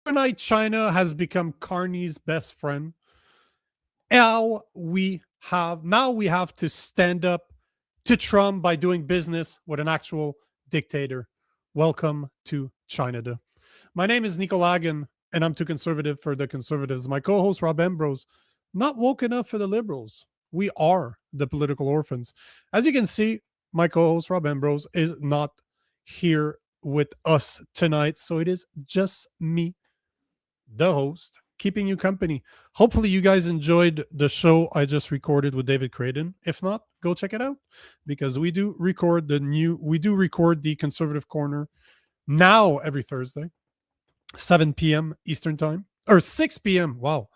Overnight, China has become Carney's best friend. Now we have to stand up to Trump by doing business with an actual dictator. Welcome to Chinada. My name is Nico Lagan, and I'm too conservative for the conservatives. My co-host Rob Ambrose, not woke enough for the liberals. We are the political orphans. As you can see, my co-host Rob Ambrose is not here with us tonight, so it is just me, the host, keeping you company. Hopefully you guys enjoyed the show I just recorded with David Creighton. If not, go check it out, because we do record the Conservative Corner now every Thursday, 7 p.m. Eastern Time, or 6 p.m. Wow,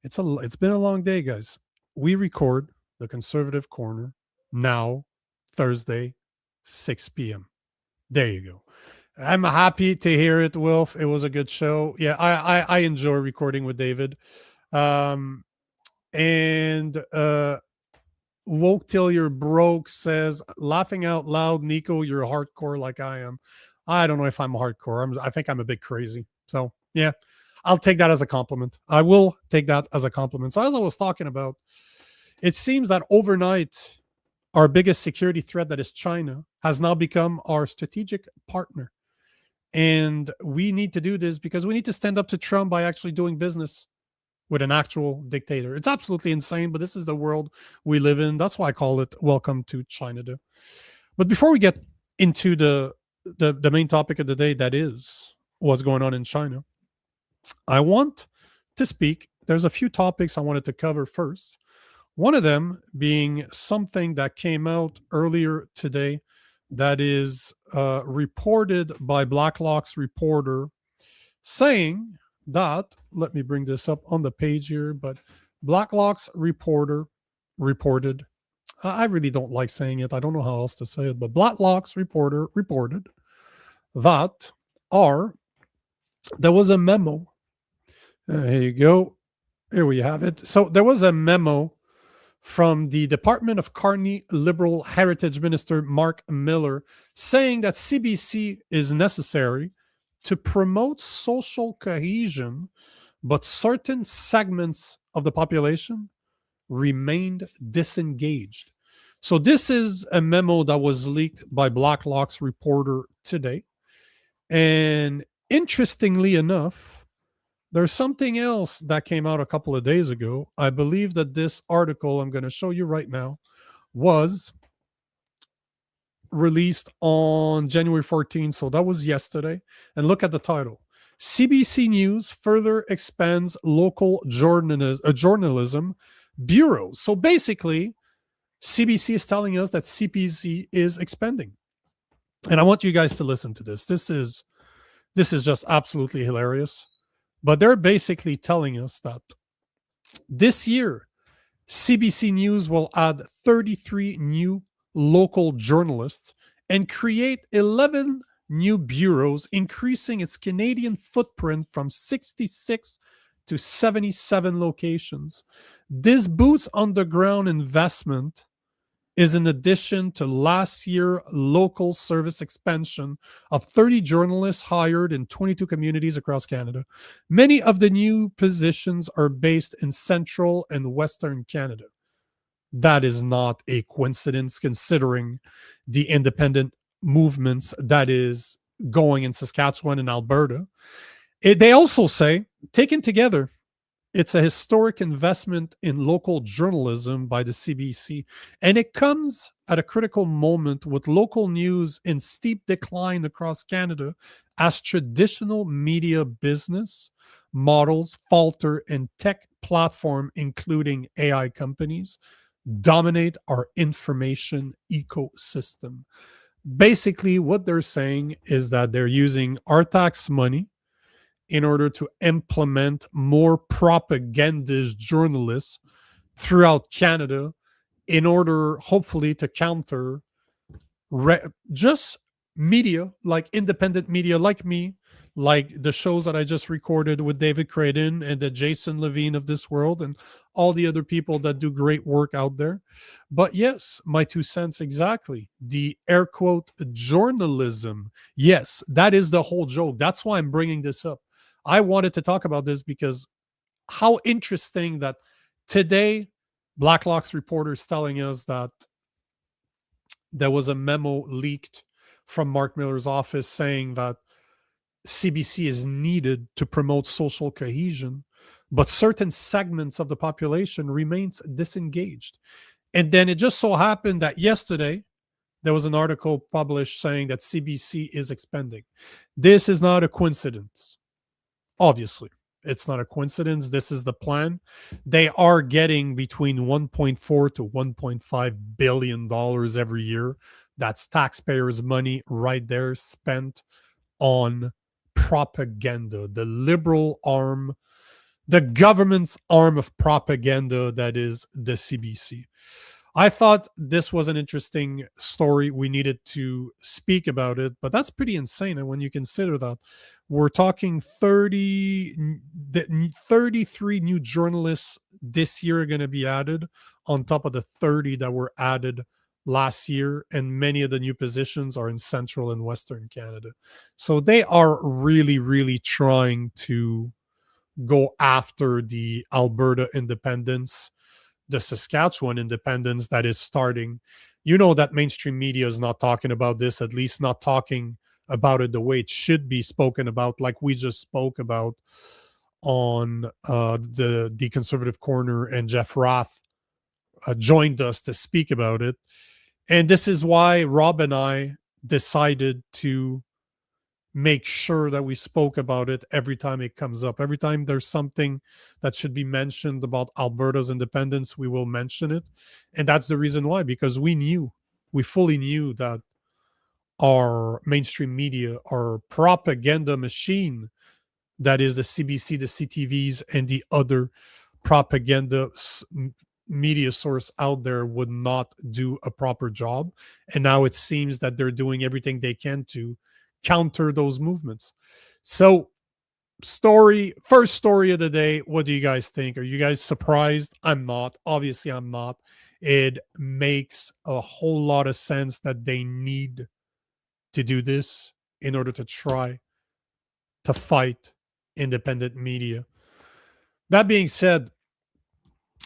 it's been a long day, guys. We record the Conservative Corner now Thursday, 6 p.m. There you go. I'm happy to hear it, Wilf. It was a good show. Yeah, I enjoy recording with David. And Woke Till You're Broke says, laughing out loud, Nico, you're hardcore like I am. I don't know if I'm hardcore. I think I'm a bit crazy. So, yeah, I'll take that as a compliment. I will take that as a compliment. So, as I was talking about, it seems that overnight, our biggest security threat, that is China, has now become our strategic partner. And we need to do this because we need to stand up to Trump by actually doing business with an actual dictator. It's absolutely insane, but this is the world we live in. That's why I call it Welcome to Chinada. But before we get into the main topic of the day, that is what's going on in China, I want to speak. There's a few topics I wanted to cover first. One of them being something that came out earlier today that is reported by Blacklock's reporter, saying that, let me bring this up on the page here, but Blacklock's reporter reported, I really don't like saying it, I don't know how else to say it, but Blacklock's reporter reported that there was a memo. Here you go. Here we have it. So there was a memo from the Department of Carney Liberal Heritage Minister Marc Miller, saying that CBC is necessary to promote social cohesion, but certain segments of the population remained disengaged. So this is a memo that was leaked by Blacklock's reporter today. And interestingly enough, there's something else that came out a couple of days ago. I believe that this article I'm going to show you right now was released on January 14th. So that was yesterday. And look at the title. CBC News further expands local journalism bureaus. So basically, CBC is telling us that CBC is expanding. And I want you guys to listen to this. This is just absolutely hilarious. But they're basically telling us that this year, CBC News will add 33 new local journalists and create 11 new bureaus, increasing its Canadian footprint from 66 to 77 locations. This boots on the ground investment is in addition to last year local service expansion of 30 journalists hired in 22 communities across Canada. Many of the new positions are based in central and western Canada. That is not a coincidence, considering the independent movements that is going in Saskatchewan and Alberta. They also say, taken together, it's a historic investment in local journalism by the CBC, and it comes at a critical moment with local news in steep decline across Canada as traditional media business models falter and tech platform, including AI companies, dominate our information ecosystem. Basically, what they're saying is that they're using our tax money in order to implement more propagandist journalists throughout Canada in order, hopefully, to counter just media, like independent media like me, like the shows that I just recorded with David Creighton and the Jason Levine of this world and all the other people that do great work out there. But yes, my 2 cents exactly. The air quote journalism. Yes, that is the whole joke. That's why I'm bringing this up. I wanted to talk about this because how interesting that today Blacklock's reporter is telling us that there was a memo leaked from Marc Miller's office saying that CBC is needed to promote social cohesion, but certain segments of the population remains disengaged. And then it just so happened that yesterday there was an article published saying that CBC is expanding. This is not a coincidence. Obviously, it's not a coincidence. This is the plan. They are getting between 1.4 to 1.5 billion dollars every year. That's taxpayers' money right there spent on propaganda, the liberal arm, the government's arm of propaganda that is the CBC. I thought this was an interesting story. We needed to speak about it, but that's pretty insane. And when you consider that we're talking 33 new journalists this year are going to be added on top of the 30 that were added last year, and many of the new positions are in central and western Canada. So they are really, really trying to go after the Alberta independence, the Saskatchewan independence that is starting. You know that mainstream media is not talking about this, at least not talking about it the way it should be spoken about, like we just spoke about on the Conservative Corner, and Jeff Roth joined us to speak about it. And this is why Rob and I decided to make sure that we spoke about it every time it comes up. Every time there's something that should be mentioned about Alberta's independence, we will mention it. And that's the reason why, because we fully knew that our mainstream media, our propaganda machine, that is the CBC, the CTVs, and the other propaganda media source out there, would not do a proper job. And now it seems that they're doing everything they can to counter those movements. So first story of the day, what do you guys think? Are you guys surprised? I'm not. Obviously, I'm not. It makes a whole lot of sense that they need to do this in order to try to fight independent media. That being said,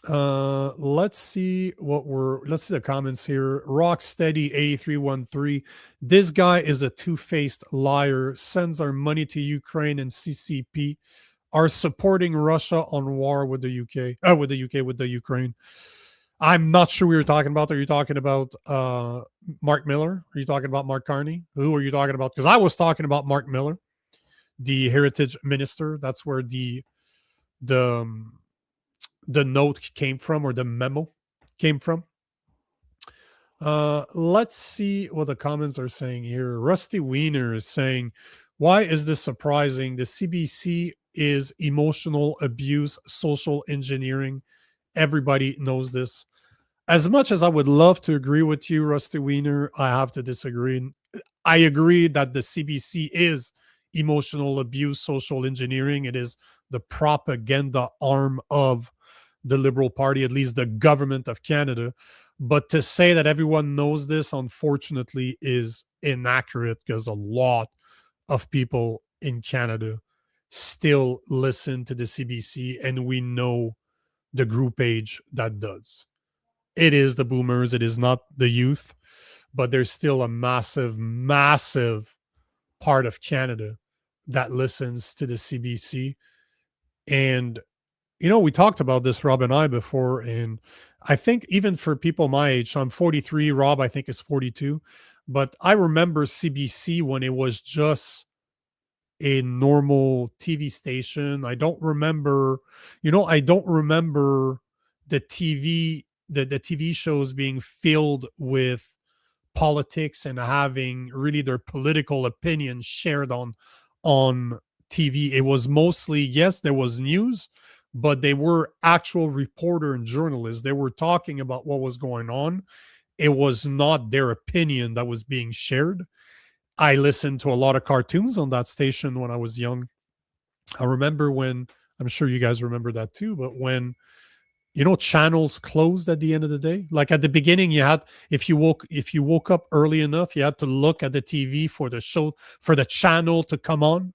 let's see the comments here. Rocksteady 8313. This guy is a two-faced liar, sends our money to Ukraine, and CCP are supporting Russia on war with the with the Ukraine. I'm not sure we were talking about. Are you talking about Marc Miller? Are you talking about Mark Carney? Who are you talking about? Because I was talking about Marc Miller, the heritage minister. That's where the note came from, or the memo came from. Let's see what the comments are saying here. Rusty Wiener is saying, why is this surprising? The CBC is emotional abuse, social engineering. Everybody knows this. As much as I would love to agree with you, Rusty Wiener, I have to disagree. I agree that the CBC is emotional abuse, social engineering. It is the propaganda arm of the Liberal Party, at least the government of Canada. But to say that everyone knows this, unfortunately, is inaccurate, because a lot of people in Canada still listen to the CBC, and we know the group age that does. It is the boomers, it is not the youth, but there's still a massive, massive part of Canada that listens to the CBC. And we talked about this, Rob and I, before, and I think even for people my age, so I'm 43, Rob, I think, is 42, but I remember CBC when it was just a normal TV station. I don't remember the TV shows being filled with politics and having really their political opinions shared on TV. It was mostly, yes, there was news, but they were actual reporter and journalists. They were talking about what was going on. It was not their opinion that was being shared. I listened to a lot of cartoons on that station when I was young. I remember when, I'm sure you guys remember that too, but when, channels closed at the end of the day. Like at the beginning, you had, if you woke up early enough, you had to look at the TV for the channel to come on.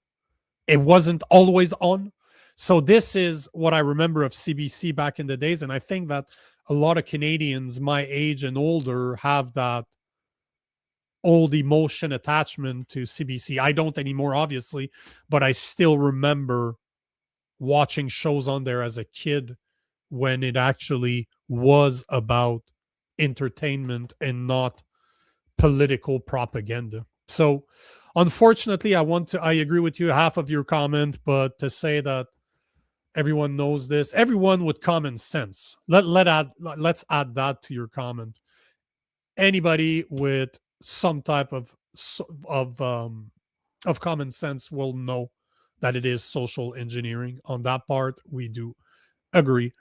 it wasn't always on. So this is what I remember of CBC back in the days. And I think that a lot of Canadians my age and older have that old emotion attachment to CBC. I don't anymore, obviously, but I still remember watching shows on there as a kid when it actually was about entertainment and not political propaganda. So unfortunately, I agree with you half of your comment, but to say that everyone knows this, everyone with common sense. Let's add that to your comment. Anybody with some type of common sense will know that it is social engineering. On that part, we do agree.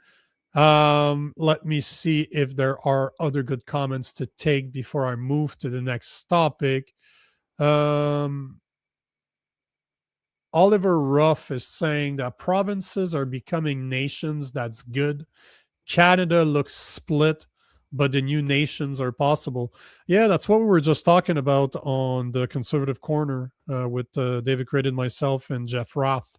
Let me see if there are other good comments to take before I move to the next topic. Oliver Ruff is saying that provinces are becoming nations. That's good. Canada looks split, but the new nations are possible. Yeah, that's what we were just talking about on the Conservative Corner with David Craig and myself and Jeff Roth.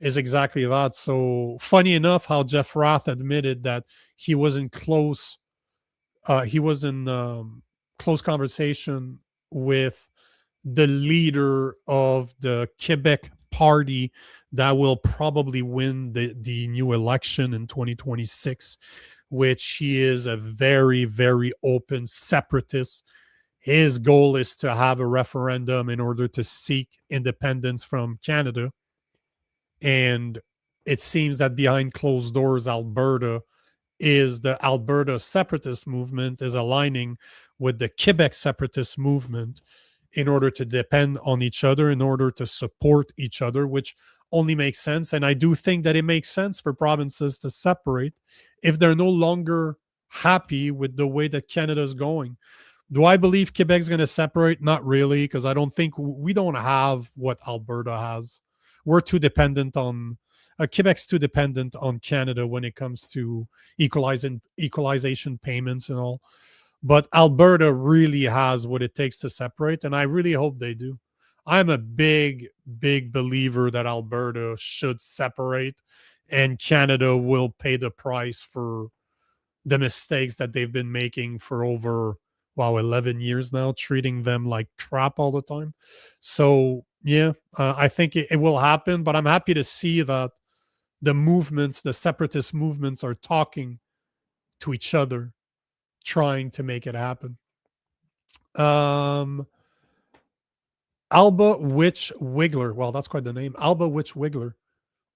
Is exactly that. So funny enough, how Jeff Roth admitted that he was in close close conversation with the leader of the Quebec party that will probably win the new election in 2026, which he is a very, very open separatist. His goal is to have a referendum in order to seek independence from Canada. And it seems that behind closed doors, Alberta separatist movement is aligning with the Quebec separatist movement in order to depend on each other, in order to support each other, which only makes sense. And I do think that it makes sense for provinces to separate if they're no longer happy with the way that Canada is going. Do I believe Quebec's going to separate? Not really, because I don't think we don't have what Alberta has. We're too dependent on Quebec's too dependent on Canada when it comes to equalization payments and all. But Alberta really has what it takes to separate, and I really hope they do. I'm a big, big believer that Alberta should separate, and Canada will pay the price for the mistakes that they've been making for over 11 years now, treating them like crap all the time. So yeah, I think it will happen, but I'm happy to see that the separatist movements are talking to each other, trying to make it happen. Alba Witch Wiggler. Well, that's quite the name. Alba Witch Wiggler.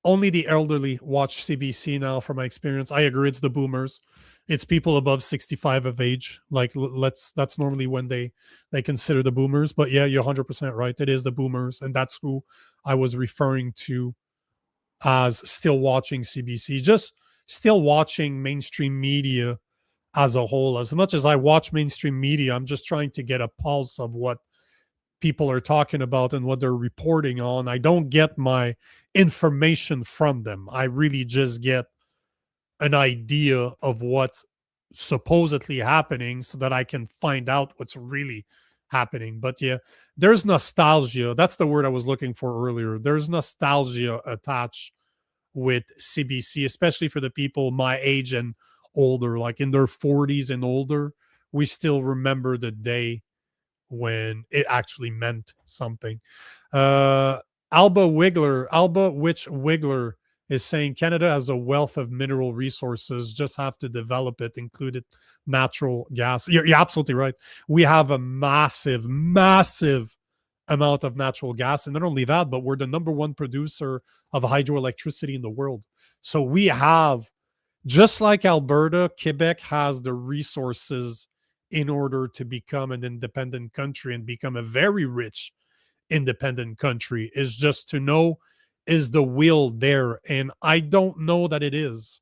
Only the elderly watch CBC now, from my experience. I agree, it's the boomers. It's people above 65 of age. Like, that's normally when they consider the boomers. But yeah, you're 100% right. It is the boomers, and that's who I was referring to as still watching CBC, just still watching mainstream media as a whole. As much as I watch mainstream media, I'm just trying to get a pulse of what people are talking about and what they're reporting on. I don't get my information from them. I really just get an idea of what's supposedly happening so that I can find out what's really happening. But yeah, there's nostalgia. That's the word I was looking for earlier. There's nostalgia attached with CBC, especially for the people my age and older, like in their 40s and older. We still remember the day when it actually meant something. Alba Witch Wiggler is saying Canada has a wealth of mineral resources, just have to develop it, included natural gas. You're absolutely right. We have a massive, massive amount of natural gas. And not only that, but we're the number one producer of hydroelectricity in the world. So we have, just like Alberta, Quebec has the resources in order to become an independent country and become a very rich independent country. Is just to know, is the will there? And I don't know that it is.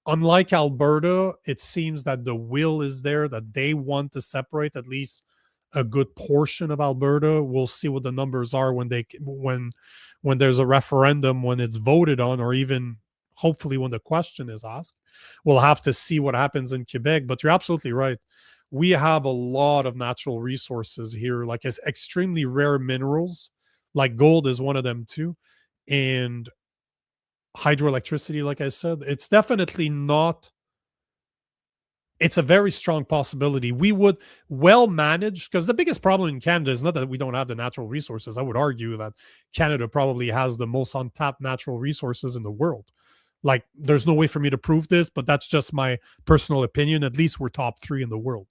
Unlike Alberta, it seems that the will is there, that they want to separate at least a good portion of Alberta. We'll see what the numbers are when there's a referendum, when it's voted on, or even hopefully when the question is asked. We'll have to see what happens in Quebec. But you're absolutely right. We have a lot of natural resources here, like extremely rare minerals, like gold is one of them too. and hydroelectricity, like I said, it's definitely not, it's a very strong possibility. We would well manage, because the biggest problem in Canada is not that we don't have the natural resources. I would argue that Canada probably has the most untapped natural resources in the world. Like, there's no way for me to prove this, but that's just my personal opinion. At least we're top three in the world.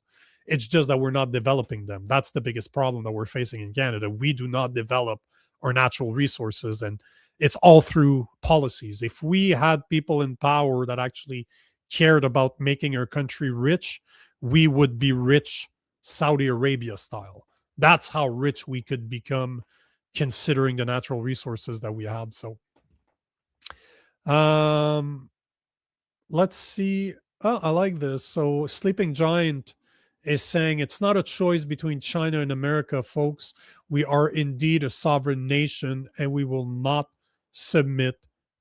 It's just that we're not developing them. That's the biggest problem that we're facing in Canada. We do not develop our natural resources, and it's all through policies. If we had people in power that actually cared about making our country rich, we would be rich Saudi Arabia style. That's how rich we could become, considering the natural resources that we have. So, um, let's see. Oh, I like this. So, Sleeping Giant is saying it's not a choice between China and America, folks. We are indeed a sovereign nation and we will not submit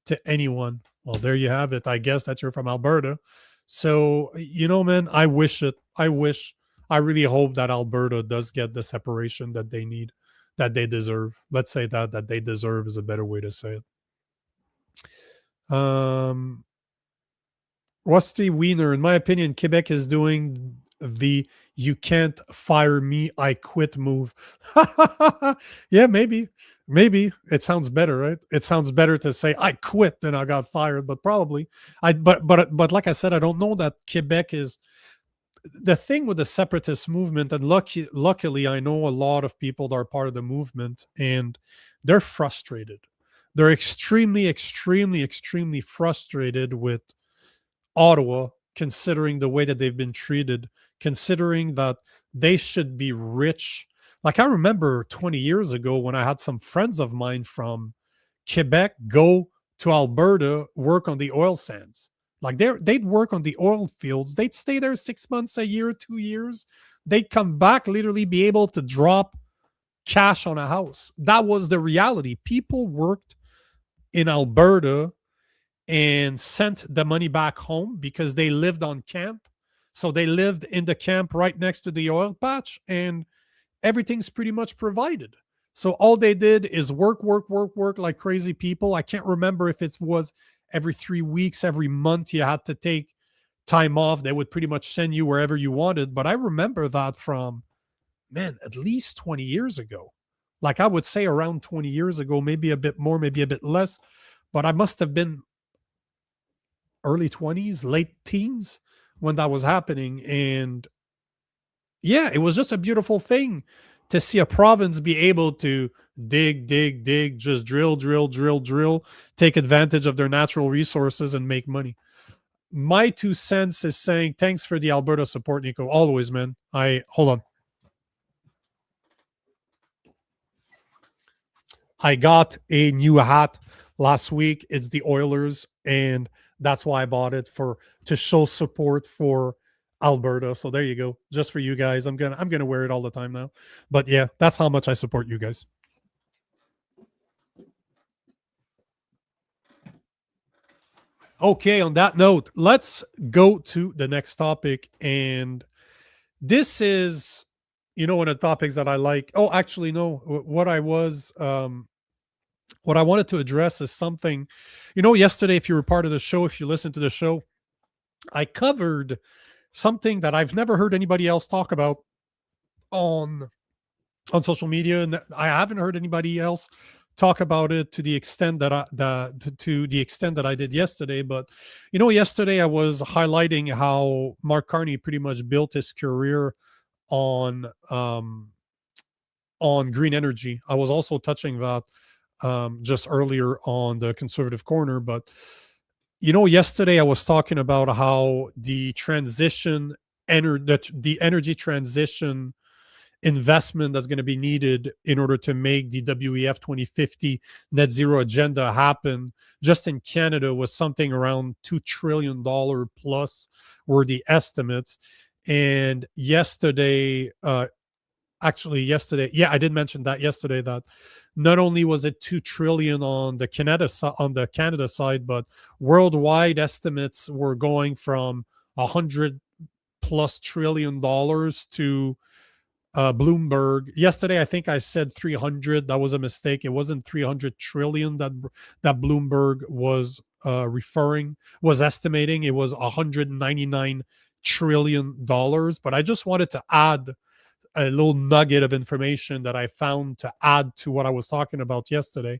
to anyone. Well, there you have it. I guess that you're from Alberta. So, man, I wish it. I really hope that Alberta does get the separation that they need, that they deserve. Let's say that they deserve is a better way to say it. Rusty Wiener, in my opinion, Quebec is doing the "you can't fire me, I quit" move. Yeah, maybe. Maybe it sounds better, right? It sounds better to say I quit than I got fired, but probably but like I said, I don't know that Quebec is the thing with the separatist movement. And luckily, I know a lot of people that are part of the movement, and they're frustrated. They're extremely, extremely, extremely frustrated with Ottawa, considering the way that they've been treated, considering that they should be rich. Like, I remember 20 years ago when I had some friends of mine from Quebec go to Alberta, work on the oil sands. Like, they'd work on the oil fields. They'd stay there 6 months, a year, 2 years. They'd come back, literally be able to drop cash on a house. That was the reality. People worked in Alberta and sent the money back home because they lived on camp. So they lived in the camp right next to the oil patch, and everything's pretty much provided. So all they did is work, work, work, work like crazy people. I can't remember if it was every 3 weeks, every month you had to take time off. They would pretty much send you wherever you wanted. But I remember that from, man, at least 20 years ago. Like, I would say around 20 years ago, maybe a bit more, maybe a bit less. But I must have been early 20s, late teens when that was happening. And yeah, it was just a beautiful thing to see a province be able to dig, dig, dig, just drill, drill, drill, drill, take advantage of their natural resources and make money. My 2 cents is saying thanks for the Alberta support, Nico. Always, man. Hold on. I got a new hat last week. It's the Oilers, and that's why I bought it, to show support for Alberta. So there you go. Just for you guys. I'm gonna wear it all the time now. But yeah, that's how much I support you guys. Okay, on that note, let's go to the next topic. And this is, one of the topics that I like. Oh, actually, no. What I wanted to address is something, yesterday, if you were part of the show, if you listened to the show, I covered something that I've never heard anybody else talk about on social media, and I haven't heard anybody else talk about it to the extent that to the extent that I did yesterday. But yesterday I was highlighting how Marc Carney pretty much built his career on green energy. I was also touching that just earlier on the conservative corner. But yesterday I was talking about how the energy transition investment that's going to be needed in order to make the WEF 2050 net zero agenda happen just in Canada was something around $2 trillion plus were the estimates. And yesterday, I did mention that yesterday, that not only was it 2 trillion on the Canada side, but worldwide estimates were going from $100+ trillion to Bloomberg. Yesterday, I think I said 300. That was a mistake. It wasn't 300 trillion that Bloomberg was estimating. It was 199 trillion dollars. But I just wanted to add a little nugget of information that I found to add to what I was talking about yesterday.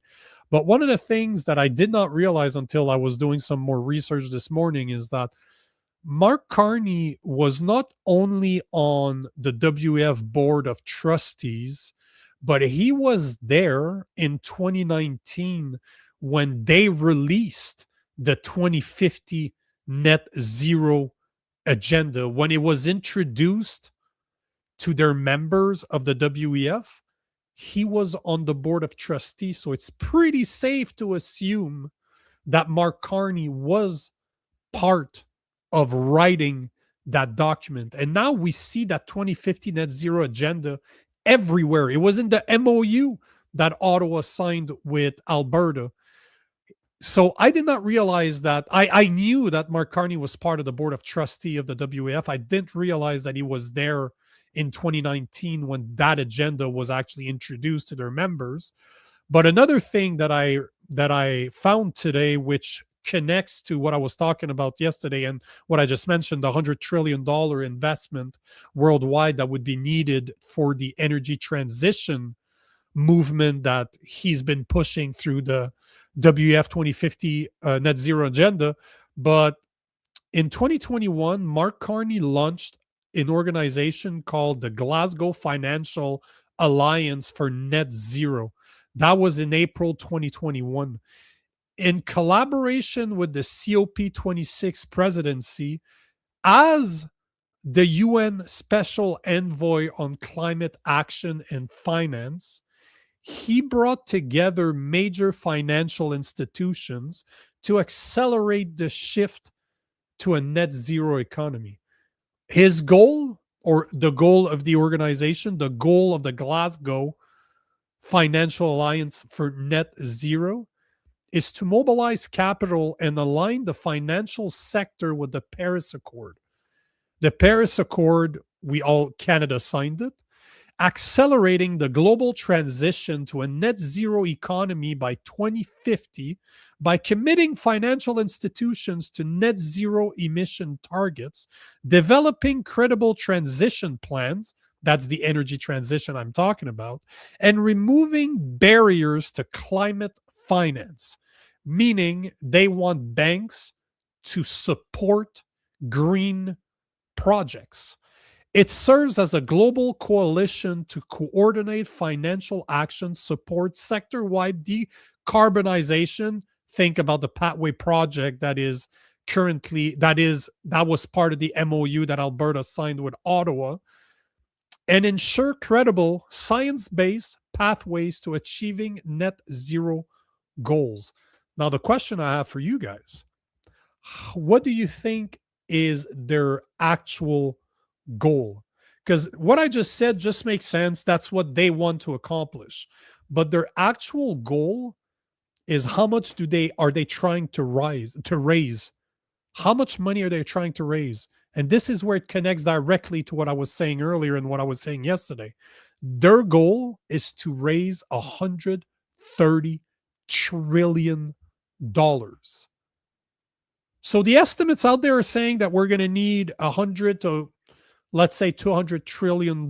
But one of the things that I did not realize until I was doing some more research this morning is that Marc Carney was not only on the WF board of trustees, but he was there in 2019 when they released the 2050 net zero agenda. When it was introduced to their members of the WEF, he was on the board of trustees. So it's pretty safe to assume that Marc Carney was part of writing that document. And now we see that 2050 net zero agenda everywhere. It was in the MOU that Ottawa signed with Alberta. So I did not realize that. I knew that Marc Carney was part of the board of trustee of the WAF. I didn't realize that he was there in 2019 when that agenda was actually introduced to their members. But another thing that I found today, which connects to what I was talking about yesterday and what I just mentioned, the $100 trillion investment worldwide that would be needed for the energy transition movement that he's been pushing through the WF 2050 net zero agenda. But in 2021, Marc Carney launched an organization called the Glasgow Financial Alliance for Net Zero. That was in April 2021. In collaboration with the COP26 presidency, as the UN Special Envoy on Climate Action and Finance, he brought together major financial institutions to accelerate the shift to a net zero economy. His goal, or the goal of the organization, the goal of the Glasgow Financial Alliance for Net Zero, is to mobilize capital and align the financial sector with the Paris Accord. The Paris Accord, Canada signed it, accelerating the global transition to a net zero economy by 2050 by committing financial institutions to net zero emission targets, developing credible transition plans, that's the energy transition I'm talking about, and removing barriers to climate finance, meaning they want banks to support green projects. It serves as a global coalition to coordinate financial action, support sector-wide decarbonization. Think about the Pathway Project that was part of the MOU that Alberta signed with Ottawa, and ensure credible science-based pathways to achieving net zero goals. Now, the question I have for you guys, what do you think is their actual goal? Because what I just said just makes sense. That's what they want to accomplish. But their actual goal is how much are they trying to raise? How much money are they trying to raise? And this is where it connects directly to what I was saying earlier and what I was saying yesterday. Their goal is to raise $130 trillion. So the estimates out there are saying that we're going to need 100 to, let's say, $200 trillion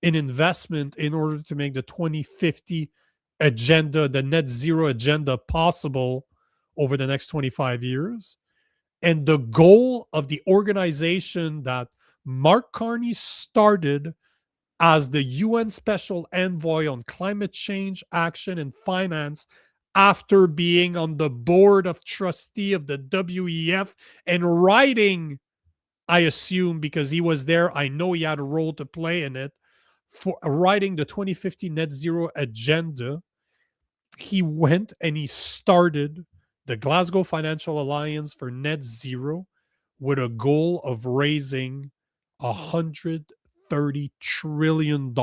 in investment in order to make the 2050 agenda, the net zero agenda, possible over the next 25 years. And the goal of the organization that Marc Carney started as the UN Special Envoy on Climate Change, Action, and Finance, after being on the board of trustee of the WEF and writing, I assume, because he was there, I know he had a role to play in it, for writing the 2050 net zero agenda. He went and he started the Glasgow Financial Alliance for Net Zero with a goal of raising $130 trillion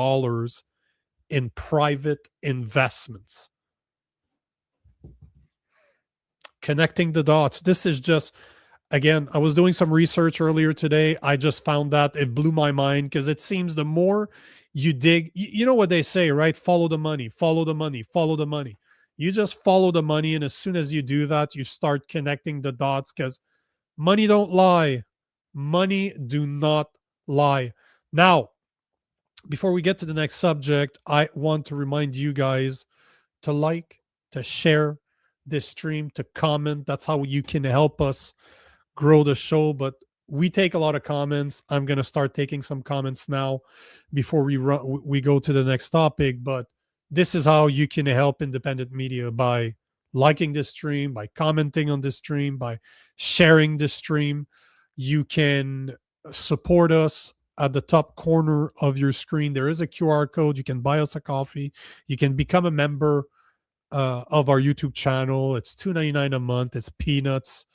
in private investments. Connecting the dots. This is just, again, I was doing some research earlier today. I just found that it blew my mind because it seems the more you dig, you know what they say, right? Follow the money, follow the money, follow the money. You just follow the money. And as soon as you do that, you start connecting the dots because money don't lie. Money do not lie. Now, before we get to the next subject, I want to remind you guys to like, to share this stream, to comment. That's how you can help us grow the show. But we take a lot of comments. I'm going to start taking some comments now before we go to the next topic. But this is how you can help independent media: by liking this stream, by commenting on this stream, by sharing this stream. You can support us. At the top corner of your screen, there is a QR code. You can buy us a coffee. You can become a member of our YouTube channel. It's $2.99 a month. It's peanuts.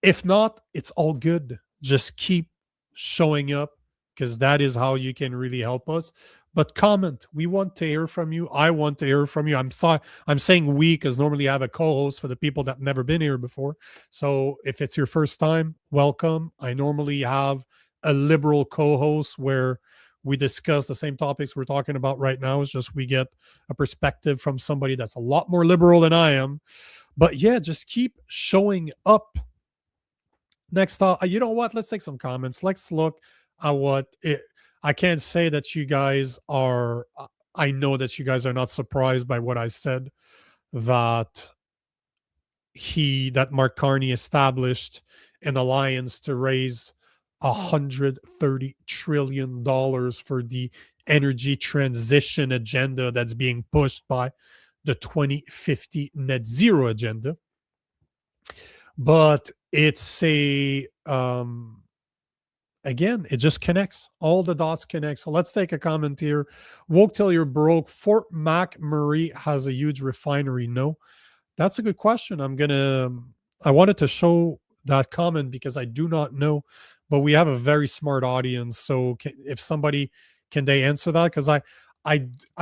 If not, it's all good. Just keep showing up because that is how you can really help us. But comment. We want to hear from you. I want to hear from you. I'm saying we because normally I have a co-host for the people that have never been here before. So if it's your first time, welcome. I normally have a liberal co-host where we discuss the same topics we're talking about right now. It's just we get a perspective from somebody that's a lot more liberal than I am. But yeah, just keep showing up. Next thought, you know what? Let's take some comments. Let's look at I can't say that you guys are, I know that you guys are not surprised by what I said, that Mark Carney established an alliance to raise $130 trillion for the energy transition agenda that's being pushed by the 2050 net zero agenda. But it's again, it just connects. All the dots connect. So let's take a comment here. Woke till you're broke. Fort McMurray has a huge refinery. No, that's a good question. I wanted to show that comment because I do not know, but we have a very smart audience. So if somebody, can they answer that? Because I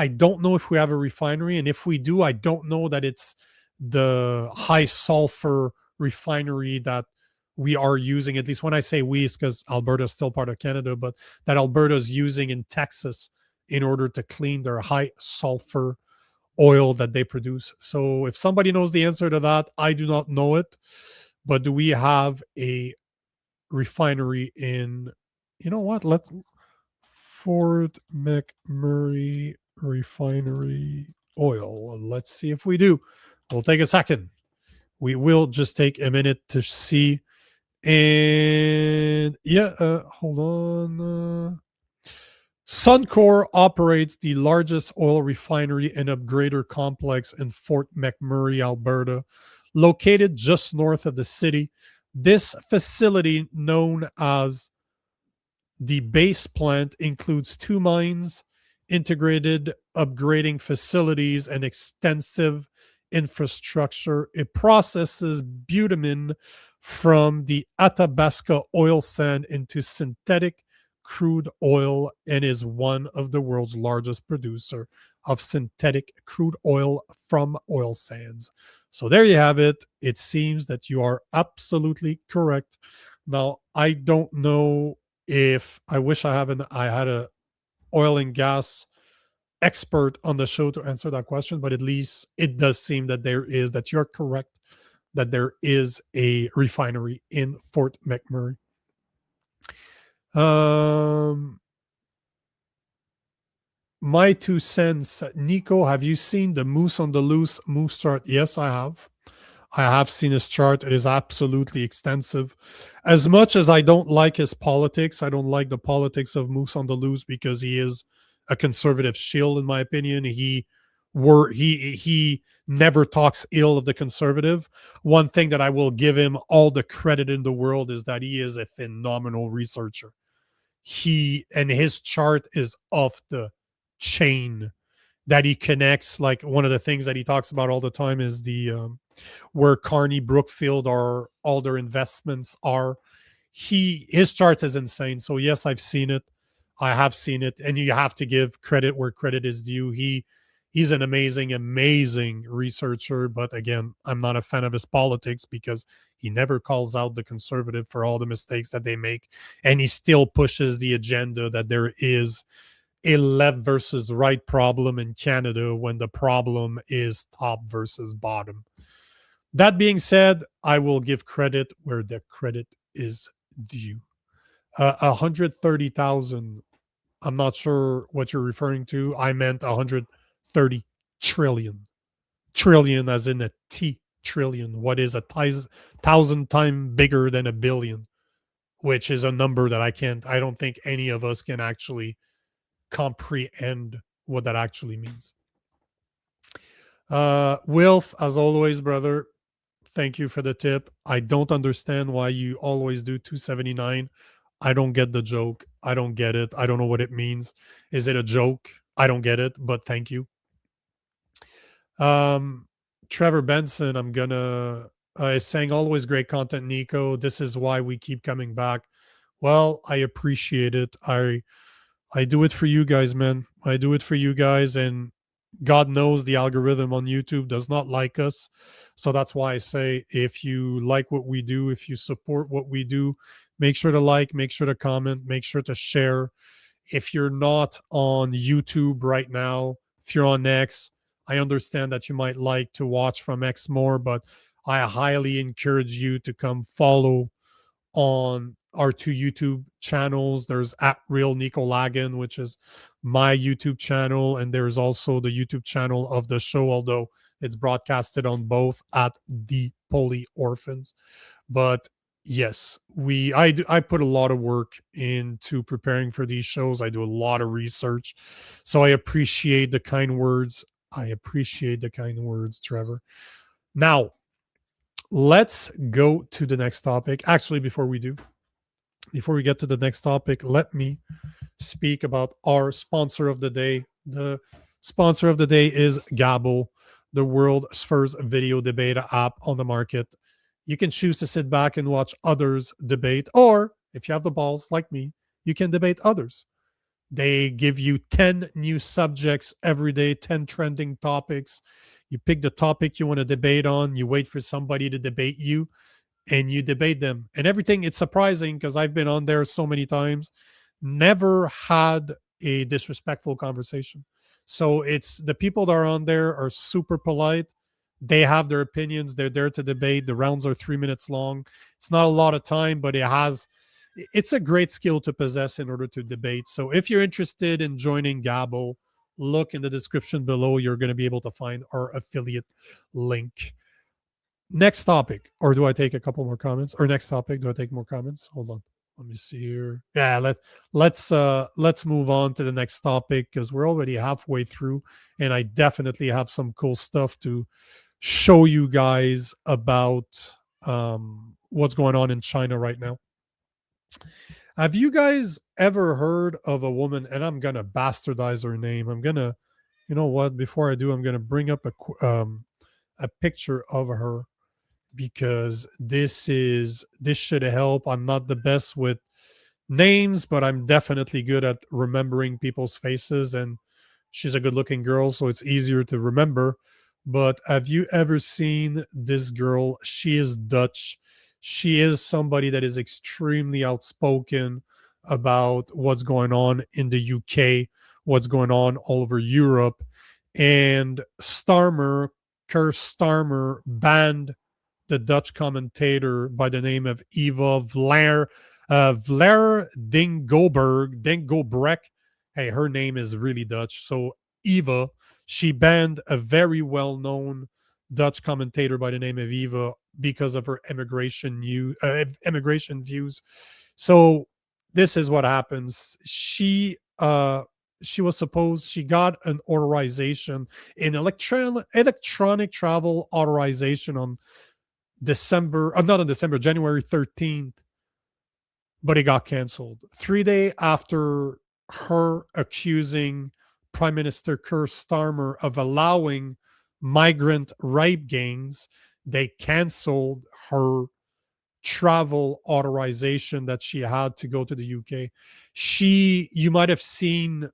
don't know if we have a refinery, and if we do, I don't know that it's the high sulfur refinery that we are using. At least when I say we, it's because Alberta is still part of Canada, but that Alberta is using in Texas in order to clean their high sulfur oil that they produce. So if somebody knows the answer to that, I do not know it. But do we have a refinery in, you know what? Let's Fort McMurray refinery oil. Let's see if we do. We'll take a second. We will just take a minute to see. And yeah, hold on. Suncor operates the largest oil refinery and upgrader complex in Fort McMurray, Alberta, located just north of the city. This facility, known as the base plant, includes 2 mines, integrated upgrading facilities, and extensive infrastructure. It processes bitumen from the Athabasca oil sand into synthetic crude oil and is one of the world's largest producer of synthetic crude oil from oil sands. So there you have it. It seems that you are absolutely correct. Now, I don't know if I wish I had a oil and gas expert on the show to answer that question, but at least it does seem that you're correct, that there is a refinery in Fort McMurray. My 2 cents. Nico, have you seen the Moose on the Loose Moose chart? Yes, I have. I have seen his chart. It is absolutely extensive. As much as I don't like his politics, I don't like the politics of Moose on the Loose because he is a conservative shield, in my opinion. He never talks ill of the conservative. One thing that I will give him all the credit in the world is that he is a phenomenal researcher. His chart is off the chain, that he connects. Like, one of the things that he talks about all the time is the where Carney, Brookfield, are all their investments are. His chart is insane. So yes, I've seen it. I have seen it, and you have to give credit where credit is due. He's an amazing researcher, but again, I'm not a fan of his politics because he never calls out the conservative for all the mistakes that they make, and he still pushes the agenda that there is a left versus right problem in Canada when the problem is top versus bottom. That being said, I will give credit where the credit is due. 130,000. I'm not sure what you're referring to. I meant 130 trillion. Trillion as in a T trillion. What is a thousand times bigger than a billion, which is a number that I don't think any of us can actually comprehend what that actually means. Wilf, as always, brother, thank you for the tip. I don't understand why you always do 279. I don't get the joke. I don't get it. I don't know what it means. Is it a joke? I don't get it, but thank you. Trevor Benson, I'm gonna is saying always great content, Nico. This is why we keep coming back. Well, I appreciate it. I do it for you guys, man. I do it for you guys, and God knows the algorithm on YouTube does not like us. So that's why I say if you like what we do, if you support what we do, make sure to like, make sure to comment, make sure to share. If you're not on YouTube right now, if you're on X, I understand that you might like to watch from X more, but I highly encourage you to come follow on our two YouTube channels. There's at Real Nico Lagan, which is my YouTube channel, and there's also the YouTube channel of the show, although it's broadcasted on both at the Political Orphans. But yes, I put a lot of work into preparing for these shows. I do a lot of research. So I appreciate the kind words. I appreciate the kind words, Trevor. Now, let's go to the next topic. Actually, before we get to the next topic, let me speak about our sponsor of the day. The sponsor of the day is Gabble, the world's first video debate app on the market. You can choose to sit back and watch others debate, or if you have the balls like me, you can debate others. They give you 10 new subjects every day, 10 trending topics. You pick the topic you want to debate on, you wait for somebody to debate you, and you debate them. And everything, it's surprising because I've been on there so many times, never had a disrespectful conversation. So it's the people that are on there are super polite. They have their opinions. They're there to debate. The rounds are 3 minutes long. It's not a lot of time, but it's a great skill to possess in order to debate. So if you're interested in joining Gabble, look in the description below. You're going to be able to find our affiliate link. Next topic, or do I take a couple more comments? Or next topic, do I take more comments? Hold on. Let me see here. Yeah, let's move on to the next topic because we're already halfway through, and I definitely have some cool stuff to show you guys about what's going on in China right now. Have you guys ever heard of a woman? And I'm gonna bastardize her name. You know what? Before I do, I'm gonna bring up a picture of her because this should help. I'm not the best with names, but I'm definitely good at remembering people's faces, and she's a good-looking girl, so it's easier to remember. But have you ever seen this girl? She is Dutch. She is somebody that is extremely outspoken about what's going on in the UK, what's going on all over Europe. And Keir Starmer, banned the Dutch commentator by the name of Eva Vlaardingerbroek. Hey, her name is really Dutch. So Eva, she banned a very well-known Dutch commentator by the name of Eva because of her immigration views. So this is what happens. She got an authorization, an electronic travel authorization on January 13th, but it got canceled 3 days after her accusing Prime Minister Keir Starmer of allowing migrant rape gangs. They canceled her travel authorization that she had to go to the UK. You might have seen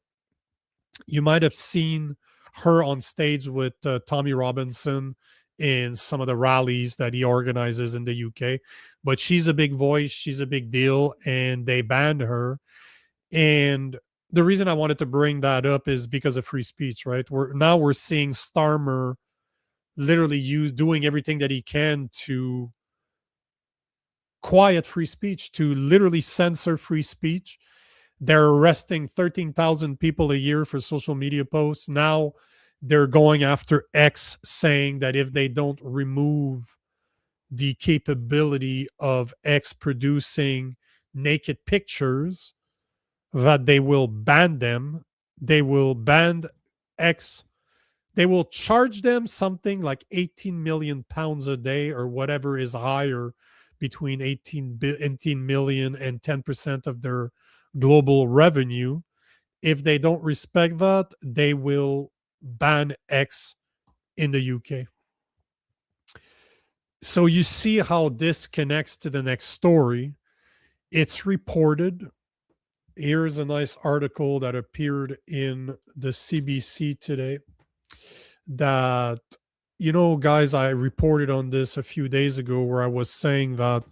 her on stage with Tommy Robinson in some of the rallies that he organizes in the UK. But she's a big voice, she's a big deal, and they banned her. And the reason I wanted to bring that up is because of free speech, right? We're seeing Starmer literally doing everything that he can to quiet free speech, to literally censor free speech. They're arresting 13,000 people a year for social media posts. Now they're going after X, saying that if they don't remove the capability of X producing naked pictures, that they will ban them. They will ban X. They will charge them something like 18 million pounds a day, or whatever is higher, between 18 million and 10% of their global revenue. If they don't respect that, they will ban X in the UK. So you see how this connects to the next story. It's reported. Here's a nice article that appeared in the CBC today that, guys, I reported on this a few days ago, where I was saying that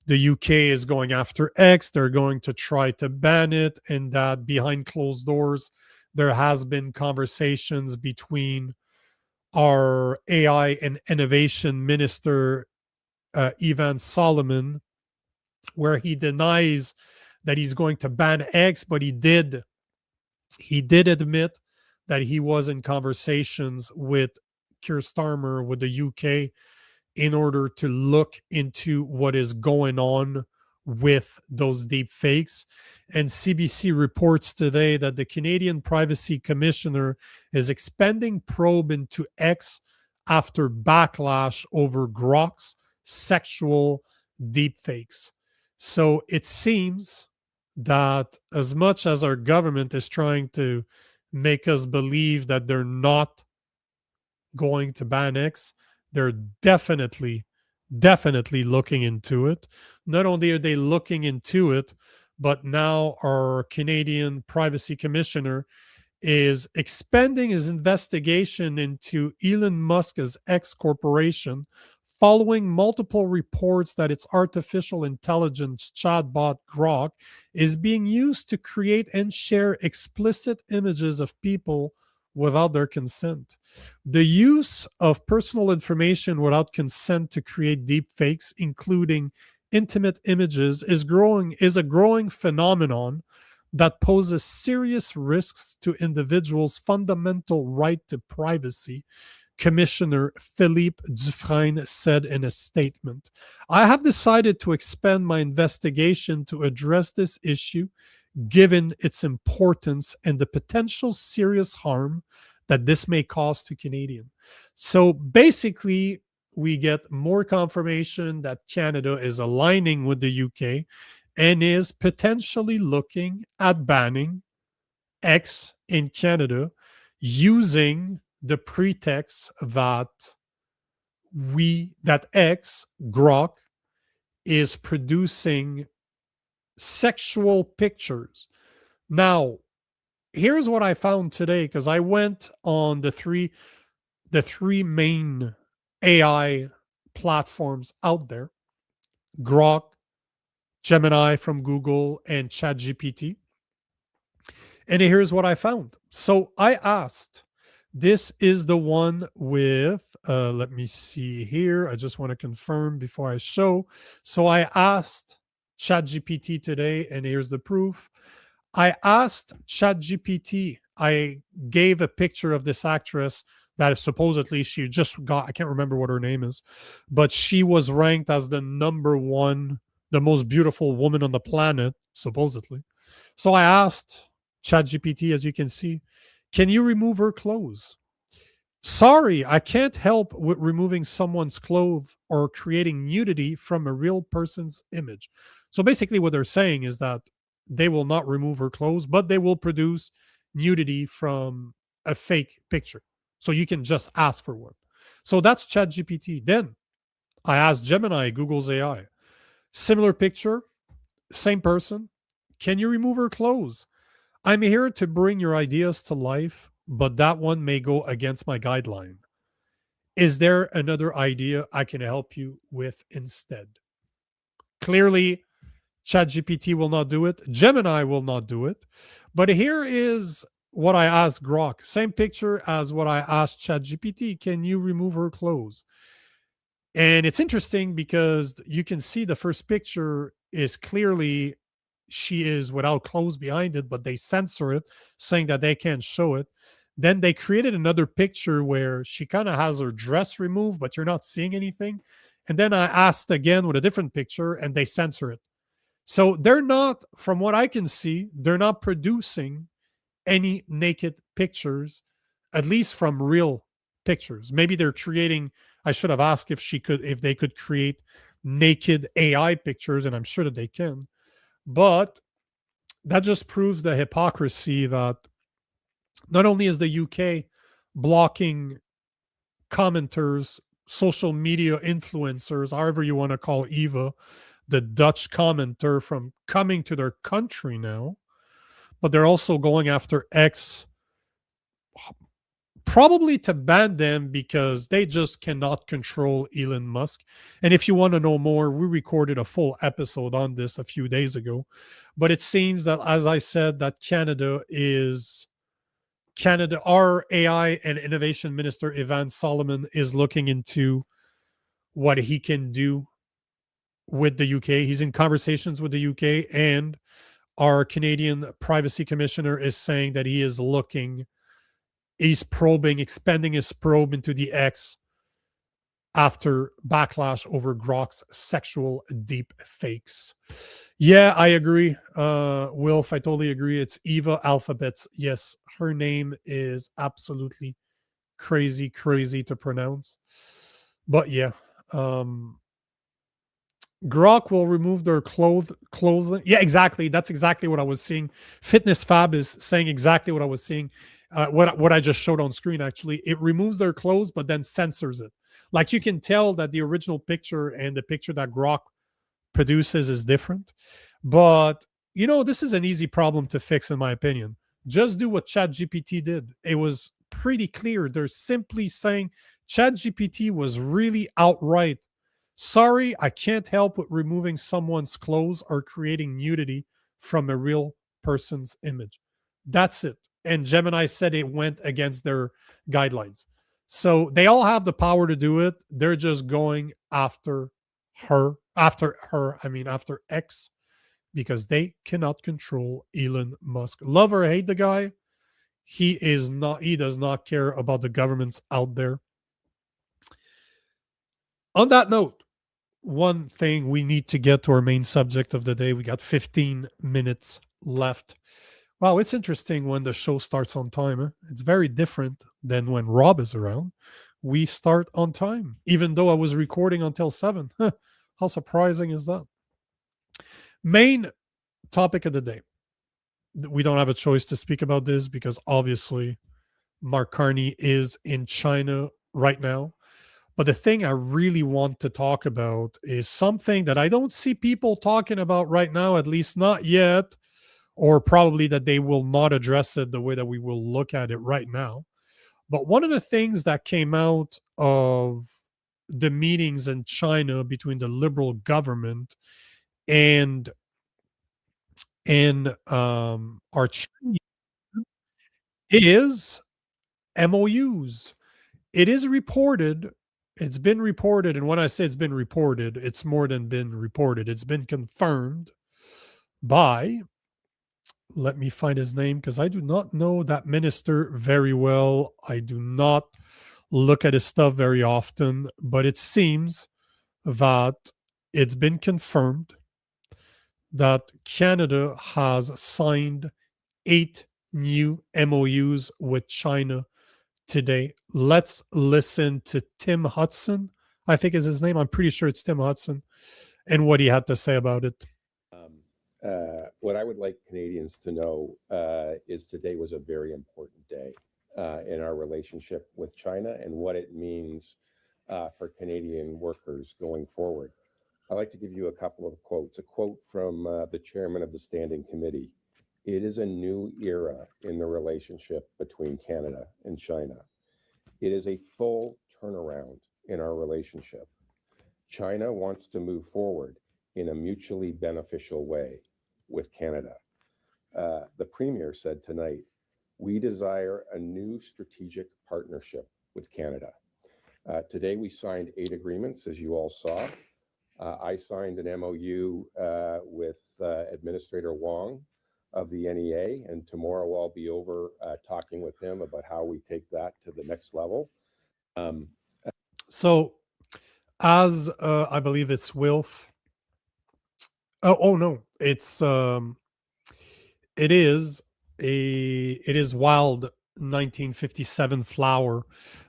the UK is going after X. They're going to try to ban it, and that behind closed doors, there has been conversations between our AI and innovation minister, Ivan Solomon, where he denies that he's going to ban X, but he did admit that he was in conversations with Keir Starmer, with the UK, in order to look into what is going on with those deep fakes. And CBC reports today that the Canadian Privacy Commissioner is expanding probe into X after backlash over Grok's sexual deepfakes. So it seems that as much as our government is trying to make us believe that they're not going to ban X, they're definitely looking into it. Not only are they looking into it, but now our Canadian Privacy Commissioner is expanding his investigation into Elon Musk's X Corporation, following multiple reports that its artificial intelligence chatbot Grok is being used to create and share explicit images of people without their consent. The use of personal information without consent to create deep fakes, including intimate images, is a growing phenomenon that poses serious risks to individuals' fundamental right to privacy, Commissioner Philippe Dufresne said in a statement. I have decided to expand my investigation to address this issue, given its importance and the potential serious harm that this may cause to Canadians. So basically, we get more confirmation that Canada is aligning with the UK and is potentially looking at banning X in Canada, using the pretext that X, Grok, is producing sexual pictures. Now, here's what I found today, because I went on the three main AI platforms out there: Grok, Gemini from Google, and ChatGPT. And here's what I found. So I asked, this is the one with, let me see here. I just want to confirm before I show. So I asked ChatGPT today, and here's the proof. I asked ChatGPT, I gave a picture of this actress that supposedly she just got, I can't remember what her name is, but she was ranked as the number one, the most beautiful woman on the planet, supposedly. So I asked ChatGPT, as you can see, can you remove her clothes? Sorry, I can't help with removing someone's clothes or creating nudity from a real person's image. So basically what they're saying is that they will not remove her clothes, but they will produce nudity from a fake picture. So you can just ask for one. So that's ChatGPT. Then I asked Gemini, Google's AI, similar picture, same person. Can you remove her clothes? I'm here to bring your ideas to life. but that one may go against my guideline. Is there another idea I can help you with instead? Clearly, ChatGPT will not do it. Gemini will not do it. But here is what I asked Grok. Same picture as what I asked ChatGPT. Can you remove her clothes? And it's interesting because you can see the first picture is clearly she is without clothes behind it, but they censor it, saying that they can't show it. Then they created another picture where she kind of has her dress removed, but you're not seeing anything. And then I asked again with a different picture, and they censor it. So they're not, from what I can see, they're not producing any naked pictures, at least from real pictures. Maybe they're creating. I should have asked if they could create naked AI pictures, and I'm sure that they can. But that just proves the hypocrisy that not only is the UK blocking commenters, social media influencers, however you want to call Eva, the Dutch commenter, from coming to their country now, but they're also going after X, probably to ban them because they just cannot control Elon Musk. And if you want to know more, we recorded a full episode on this a few days ago. But it seems that, as I said, that our AI and Innovation Minister Ivan Solomon is looking into what he can do with the UK. He's in conversations with the UK, and our Canadian Privacy Commissioner is saying that he's probing, expanding his probe into the X after backlash over Grok's sexual deep fakes. Yeah, I agree. Wilf, I totally agree. It's Eva Alphabets. Yes, her name is absolutely crazy to pronounce. But yeah, Grok will remove their clothing. Yeah, exactly. That's exactly what I was seeing. Fitness Fab is saying exactly what I was seeing. What I just showed on screen, actually. It removes their clothes, but then censors it. Like, you can tell that the original picture and the picture that Grok produces is different. But, this is an easy problem to fix, in my opinion. Just do what ChatGPT did. It was pretty clear. They're simply saying ChatGPT was really outright. Sorry, I can't help with removing someone's clothes or creating nudity from a real person's image. That's it. And Gemini said it went against their guidelines. So they all have the power to do it. They're just going after after X, because they cannot control Elon Musk. Love or hate the guy, he does not care about the governments out there. On that note, one thing, we need to get to our main subject of the day. We got 15 minutes left. Wow, it's interesting when the show starts on time. Huh? It's very different than when Rob is around. We start on time, even though I was recording until 7. How surprising is that? Main topic of the day. We don't have a choice to speak about this because obviously Mark Carney is in China right now. But the thing I really want to talk about is something that I don't see people talking about right now, at least not yet, or probably that they will not address it the way that we will look at it right now. But one of the things that came out of the meetings in China between the liberal government and our Chinese is MOUs. It is reported. It's been reported, and when I say it's been reported, it's more than been reported. It's been confirmed by, let me find his name because I do not know that minister very well. I do not look at his stuff very often, but it seems that it's been confirmed that Canada has signed 8 new MOUs with China today. Let's listen to Tim Hudson, I think is his name. I'm pretty sure it's Tim Hudson, and what he had to say about it. What I would like Canadians to know is today was a very important day in our relationship with China and what it means for Canadian workers going forward. I'd like to give you a couple of quotes. A quote from the chairman of the Standing Committee. It is a new era in the relationship between Canada and China. It is a full turnaround in our relationship. China wants to move forward in a mutually beneficial way with Canada. The Premier said tonight, we desire a new strategic partnership with Canada. Today, we signed 8 agreements, as you all saw. I signed an MOU with Administrator Wong of the NEA, and tomorrow I'll be over talking with him about how we take that to the next level. So, as I believe it's Wilf. Oh no, it is Wild 1957 Flower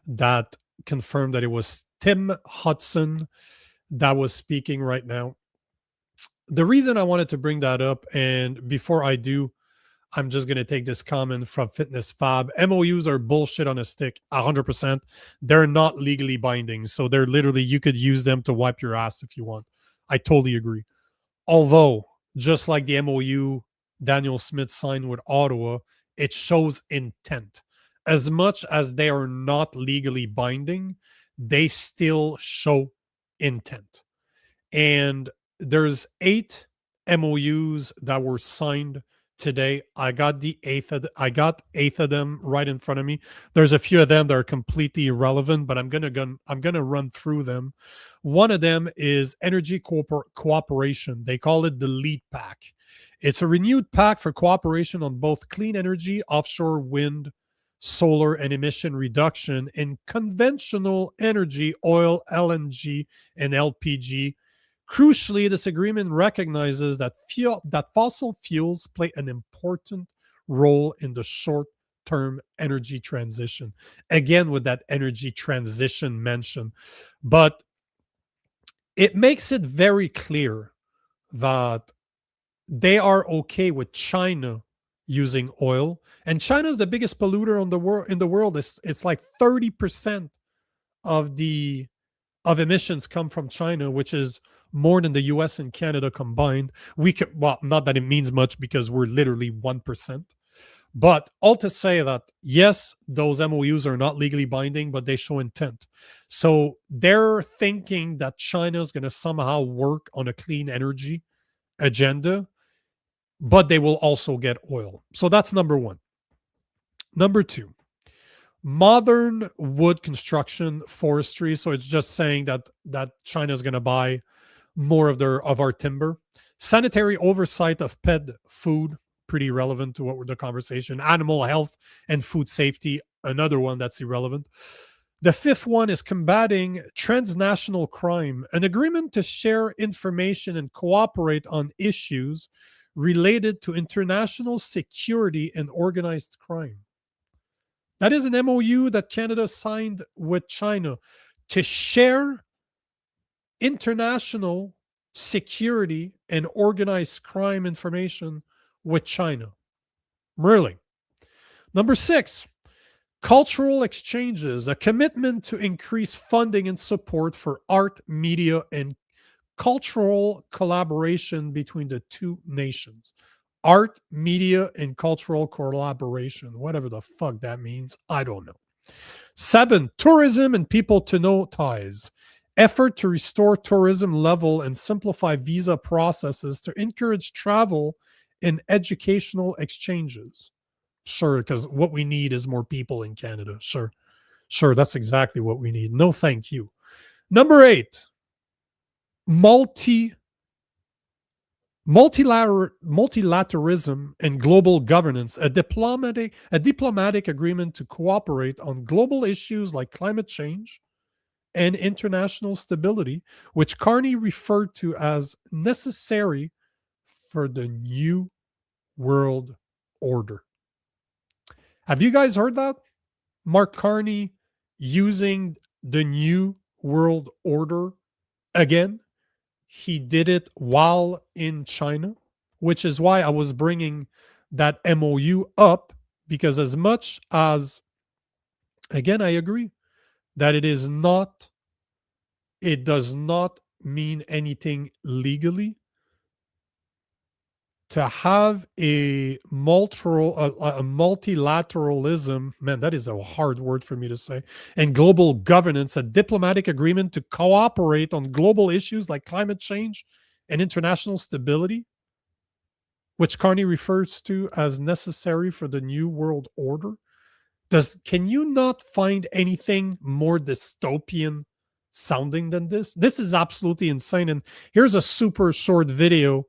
that confirmed that it was Tim Hudson that was speaking right now. The reason I wanted to bring that up, and before I do, I'm just going to take this comment from Fitness Fab. MOUs are bullshit on a stick, 100%. They're not legally binding. So they're literally, you could use them to wipe your ass if you want. I totally agree. Although, just like the MOU Daniel Smith signed with Ottawa, it shows intent. As much as they are not legally binding, they still show intent. And there's 8 MOUs that were signed today. I got 8 of them right in front of me. There's a few of them that are completely irrelevant, but I'm gonna run through them. One of them is energy cooperation. They call it the LEAD Pact. It's a renewed pact for cooperation on both clean energy, offshore wind, solar, and emission reduction in conventional energy, oil, LNG, and LPG. Crucially, this agreement recognizes that fossil fuels play an important role in the short-term energy transition. Again, with that energy transition mention. But it makes it very clear that they are okay with China using oil. And China is the biggest polluter in the world. It's like 30% of emissions come from China, which is more than the US and Canada combined. Not that it means much because we're literally 1%. But all to say that, yes, those MOUs are not legally binding, but they show intent. So they're thinking that China is going to somehow work on a clean energy agenda, but they will also get oil. So that's number one. Number two, modern wood construction forestry. So it's just saying that China is going to buy more of our timber. Sanitary oversight of pet food, pretty relevant to what the conversation. Animal health and food safety, another one that's irrelevant. The fifth one is combating transnational crime, an agreement to share information and cooperate on issues related to international security and organized crime. That is an MOU that Canada signed with China to share international security and organized crime information with China. Really. Number 6, cultural exchanges, a commitment to increase funding and support for art, media, and cultural collaboration between the two nations. Art, media, and cultural collaboration. Whatever the fuck that means, I don't know. 7, tourism and people-to-know ties. Effort to restore tourism level and simplify visa processes to encourage travel and educational exchanges. Sure, because what we need is more people in Canada. Sure, that's exactly what we need. No, thank you. Number 8, multilateralism and global governance, a diplomatic agreement to cooperate on global issues like climate change and international stability, which Carney referred to as necessary for the new world order. Have you guys heard that? Mark Carney using the new world order again. He did it while in China, which is why I was bringing that MOU up, because as much as, again, I agree that it does not mean anything legally. to have a multilateralism, man, that is a hard word for me to say, and global governance, a diplomatic agreement to cooperate on global issues like climate change and international stability, which Carney refers to as necessary for the new world order. Can you not find anything more dystopian sounding than this? This is absolutely insane. And here's a super short video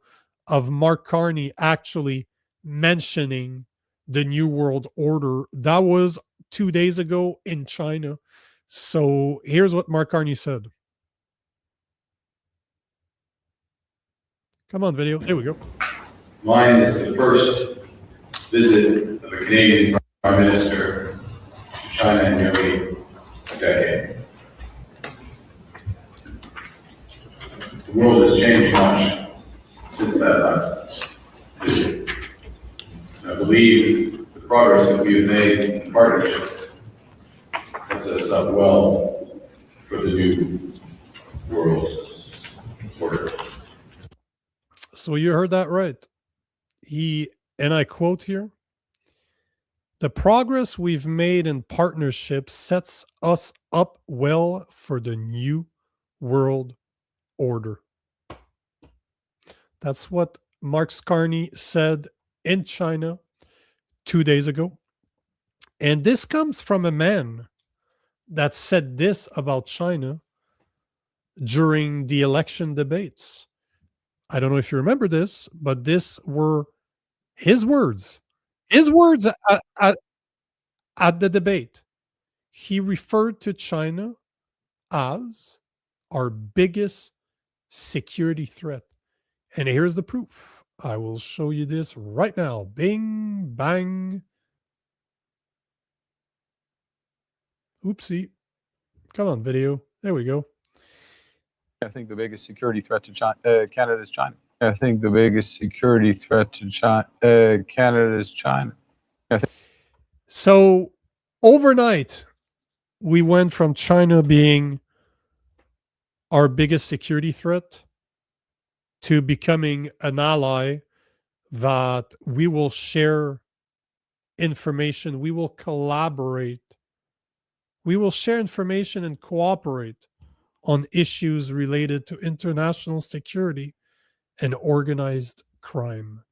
of Mark Carney actually mentioning the New World Order. That was 2 days ago in China. So here's what Mark Carney said. Come on, video. Here we go. Mine is the first visit of a Canadian Prime Minister to China in nearly a decade. The world has changed much since that last visit. I believe the progress that we have made in partnership sets us up well for the new world order. So you heard that right. And I quote here, the progress we've made in partnership sets us up well for the new world order. That's what Mark Carney said in China 2 days ago. And this comes from a man that said this about China during the election debates. I don't know if you remember this, but this were his words. His words at the debate. He referred to China as our biggest security threat. And here's the proof. I will show you this right now. Bing, bang. Oopsie. Come on, video. There we go. I think the biggest security threat to Canada is China. I think the biggest security threat to Canada is China. So overnight, we went from China being our biggest security threat to becoming an ally that we will share information, we will collaborate, we will share information and cooperate on issues related to international security and organized crime.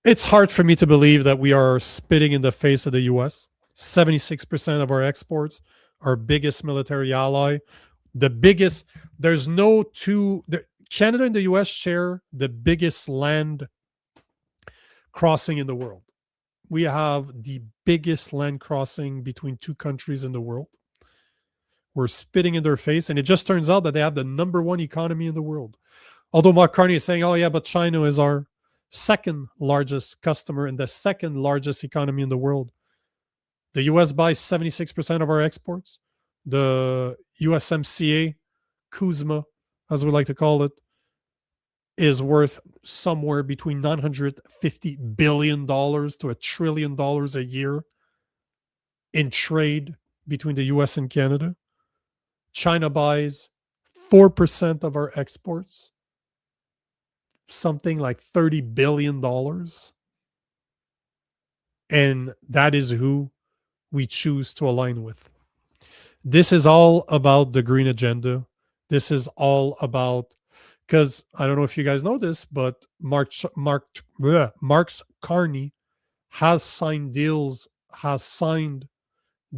It's hard for me to believe that we are spitting in the face of the US. 76% of our exports, our biggest military ally, the biggest, there's no two, Canada and the US share the biggest land crossing in the world. We have the biggest land crossing between two countries in the world. We're spitting in their face, and it just turns out that they have the number one economy in the world. Although Mark Carney is saying, oh yeah, but China is our second largest customer and the second largest economy in the world. The US buys 76% of our exports. The USMCA, CUSMA, as we like to call it, is worth somewhere between $950 billion to $1 trillion a year in trade between the US and Canada. China buys 4% of our exports, something like $30 billion. And that is who we choose to align with. This is all about the green agenda. This is all about, because I don't know if you guys know this, but Mark Carney has signed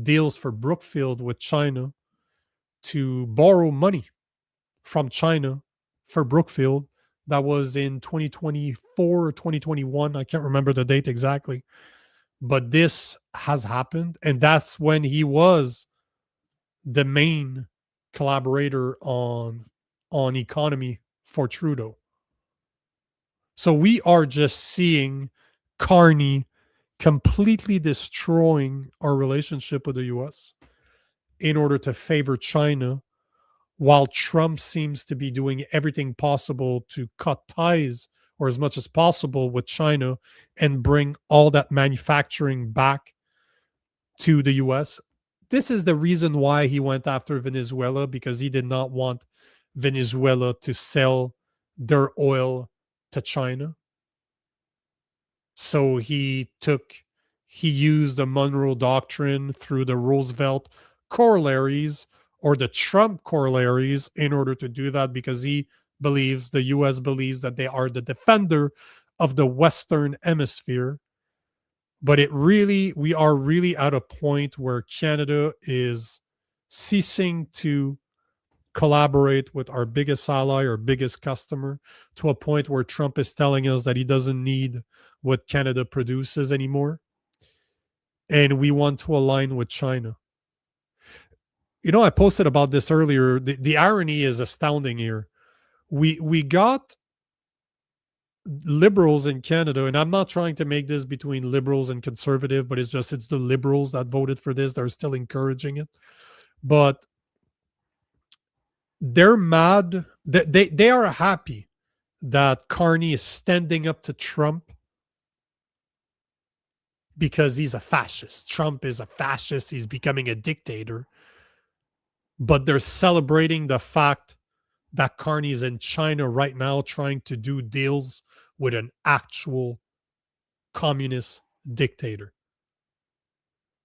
deals for Brookfield with China to borrow money from China for Brookfield. That was in 2024 or 2021. I can't remember the date exactly. But this has happened. And that's when he was the main collaborator on economy for Trudeau. So we are just seeing Carney completely destroying our relationship with the US in order to favor China, while Trump seems to be doing everything possible to cut ties, or as much as possible, with China and bring all that manufacturing back to the US. This is the reason why he went after Venezuela, because he did not want Venezuela to sell their oil to China. So he used the Monroe Doctrine through the Roosevelt corollaries or the Trump corollaries in order to do that, because the US believes that they are the defender of the Western Hemisphere. But we are really at a point where Canada is ceasing to collaborate with our biggest ally, our biggest customer, to a point where Trump is telling us that he doesn't need what Canada produces anymore. And we want to align with China. I posted about this earlier. The irony is astounding here. We got liberals in Canada, and I'm not trying to make this between liberals and conservative, but it's the liberals that voted for this. They're still encouraging it. But they're mad. They are happy that Carney is standing up to Trump because he's a fascist. Trump is a fascist. He's becoming a dictator. But they're celebrating the fact that Carney is in China right now trying to do deals with an actual communist dictator.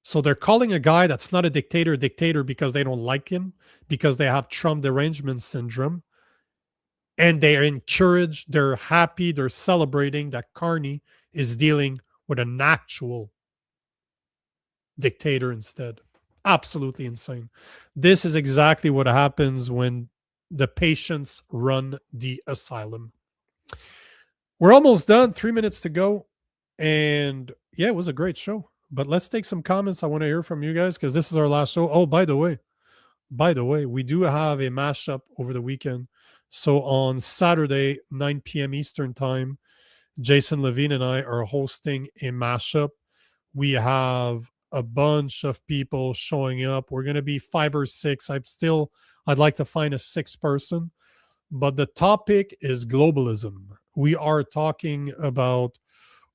So they're calling a guy that's not a dictator because they don't like him, because they have Trump derangement syndrome. And they're encouraged, they're happy, they're celebrating that Carney is dealing with an actual dictator instead. Absolutely insane. This is exactly what happens when the patients run the asylum. We're almost done. 3 minutes to go. And yeah, it was a great show. But let's take some comments. I want to hear from you guys because this is our last show. Oh, by the way, we do have a mashup over the weekend. So on Saturday, 9 p.m. Eastern time, Jason Levine and I are hosting a mashup. We have a bunch of people showing up. We're going to be 5 or 6. I'd like to find a 6th person. But the topic is globalism. We are talking about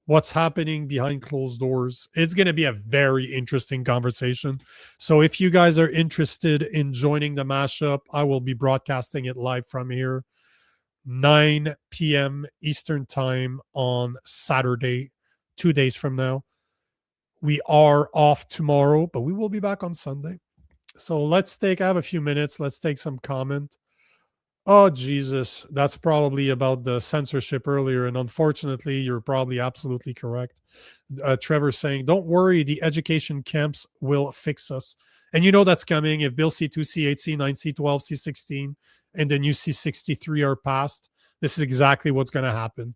what's happening behind closed doors. It's going to be a very interesting conversation. So if you guys are interested in joining the mashup, I will be broadcasting it live from here, 9 p.m. Eastern time on Saturday, 2 days from now. We are off tomorrow, but we will be back on Sunday. So I have a few minutes. Let's take some comment. Oh, Jesus. That's probably about the censorship earlier. And unfortunately, you're probably absolutely correct. Trevor saying, don't worry, the education camps will fix us. And that's coming. If Bill C2, C8, C9, C12, C16, and the new C63 are passed, this is exactly what's going to happen.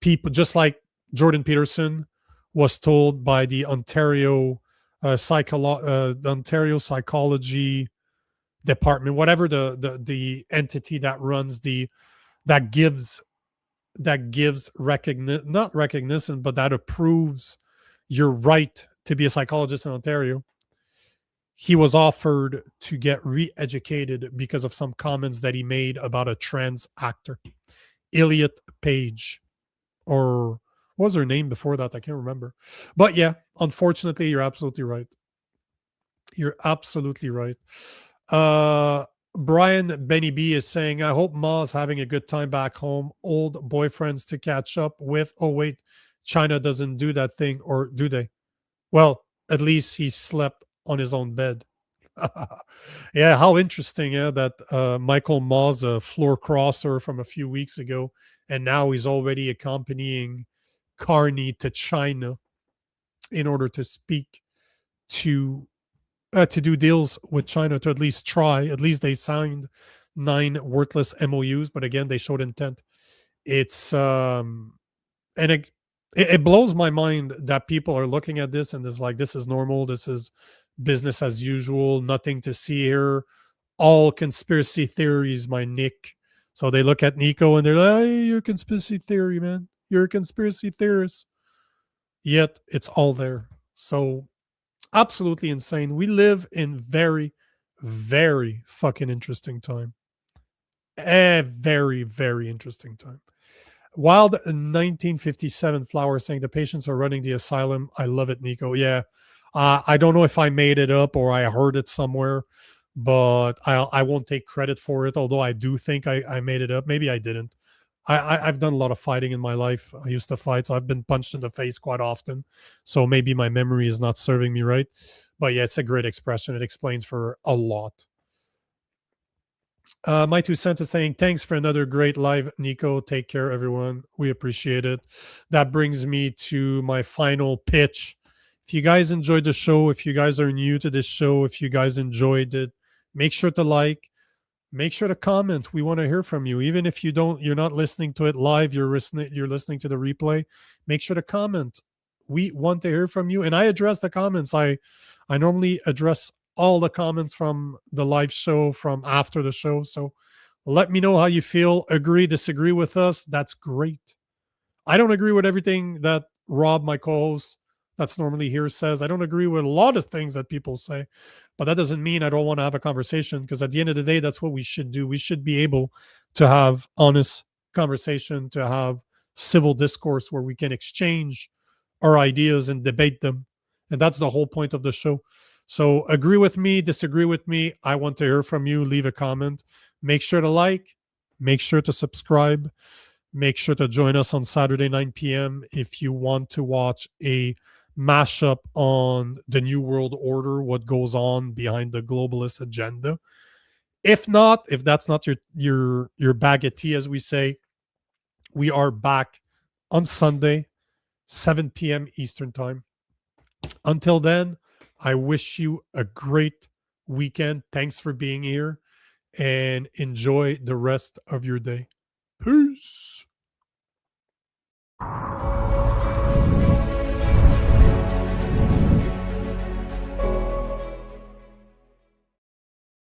People, just like Jordan Peterson was told by the Ontario Psychology Department, whatever the entity that runs that gives not recognition, but that approves your right to be a psychologist in Ontario. He was offered to get re-educated because of some comments that he made about a trans actor, Elliot Page, or what was her name before that? I can't remember. But yeah, unfortunately, you're absolutely right. You're absolutely right. Brian Benny B is saying, I hope Ma's having a good time back home. Old boyfriends to catch up with. Oh, wait, China doesn't do that thing, or do they? Well, at least he slept on his own bed. Yeah, how interesting, that Michael Ma's a floor crosser from a few weeks ago, and now he's already accompanying Carney to China in order to speak to do deals with China, to at least try. At least they signed 9 worthless MOUs, but again, they showed intent. It's and it blows my mind that people are looking at this and it's like, this is normal, this is business as usual, nothing to see here, all conspiracy theories, my Nick. So they look at Nico and they're like, hey, you're a conspiracy theory, man. You're a conspiracy theorist. Yet it's all there. So absolutely insane. We live in very, very fucking interesting time. A very, very interesting time. Wild 1957 Flower saying the patients are running the asylum. I love it, Nico. Yeah. I don't know if I made it up or I heard it somewhere, but I won't take credit for it, although I do think I made it up. Maybe I didn't. I've done a lot of fighting in my life. I used to fight, so I've been punched in the face quite often. So maybe my memory is not serving me right. But yeah, it's a great expression. It explains for a lot. My 2 cents is saying, thanks for another great live, Nico. Take care, everyone. We appreciate it. That brings me to my final pitch. If you guys enjoyed the show, if you guys are new to this show, if you guys enjoyed it, make sure to like, make sure to comment. We want to hear from you. Even if you're not listening to it live, you're listening to the replay, make sure to comment. We want to hear from you. And I address the comments. I normally address all the comments from the live show, from after the show. So let me know how you feel. Agree, disagree with us. That's great. I don't agree with everything that Rob, my co-host, that's normally here, says. I don't agree with a lot of things that people say, but that doesn't mean I don't want to have a conversation, because at the end of the day, that's what we should do. We should be able to have honest conversation, to have civil discourse where we can exchange our ideas and debate them. And that's the whole point of the show. So agree with me, disagree with me. I want to hear from you. Leave a comment. Make sure to like. Make sure to subscribe. Make sure to join us on Saturday, 9 p.m. if you want to watch a mashup on the New World Order, what goes on behind the globalist agenda. If not, if that's not your bag of tea, as we say, we are back on Sunday, 7 p.m. Eastern Time. Until then, I wish you a great weekend. Thanks for being here, and enjoy the rest of your day. Peace.